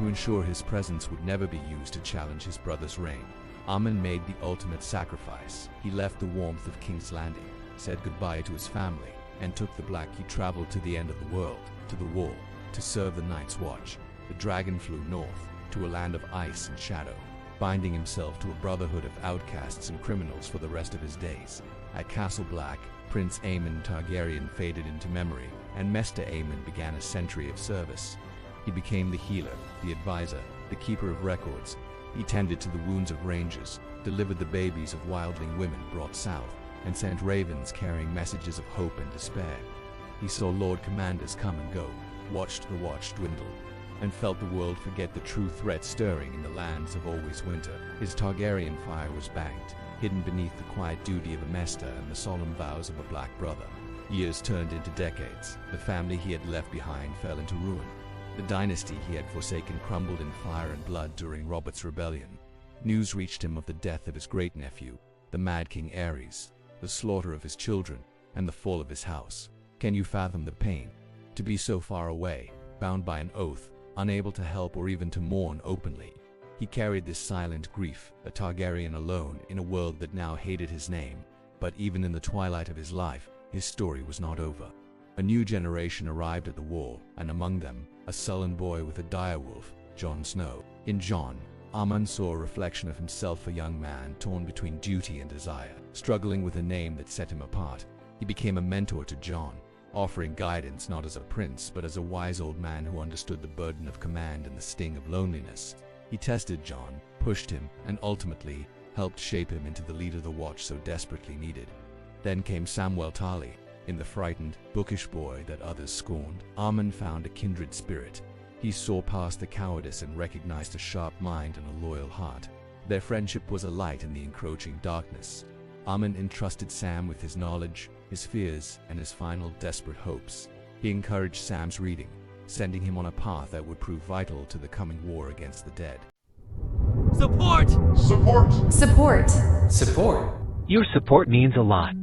To ensure his presence would never be used to challenge his brother's reign, Aemon made the ultimate sacrifice. He left the warmth of King's Landing, said goodbye to his family, and took the black. He traveled to the end of the world, to the Wall, to serve the Night's Watch. The dragon flew north, to a land of ice and shadow, binding himself to a brotherhood of outcasts and criminals for the rest of his days. At Castle Black, Prince Aemon Targaryen faded into memory, and Maester Aemon began a century of service. He became the healer, the advisor, the keeper of records. He tended to the wounds of rangers, delivered the babies of wildling women brought south, and sent ravens carrying messages of hope and despair. He saw Lord Commanders come and go, watched the watch dwindle, and felt the world forget the true threat stirring in the lands of always winter. His Targaryen fire was banked, hidden beneath the quiet duty of a maester and the solemn vows of a black brother. Years turned into decades. The family he had left behind fell into ruin. The dynasty he had forsaken crumbled in fire and blood during Robert's rebellion. News reached him of the death of his great-nephew, the Mad King Aerys, the slaughter of his children, and the fall of his house. Can you fathom the pain? To be so far away, bound by an oath, unable to help or even to mourn openly. He carried this silent grief, a Targaryen alone in a world that now hated his name. But even in the twilight of his life, his story was not over. A new generation arrived at the Wall, and among them, a sullen boy with a direwolf, Jon Snow. In Jon, Aemon saw a reflection of himself, a young man torn between duty and desire, struggling with a name that set him apart. He became a mentor to Jon, offering guidance not as a prince but as a wise old man who understood the burden of command and the sting of loneliness. He tested Jon, pushed him, and ultimately helped shape him into the leader the Watch so desperately needed. Then came Samwell Tarly. In the frightened, bookish boy that others scorned, Aemon found a kindred spirit. He saw past the cowardice and recognized a sharp mind and a loyal heart. Their friendship was a light in the encroaching darkness. Aemon entrusted Sam with his knowledge, his fears, and his final desperate hopes. He encouraged Sam's reading, sending him on a path that would prove vital to the coming war against the dead. Support! Support! Support! Support. Your support means a lot.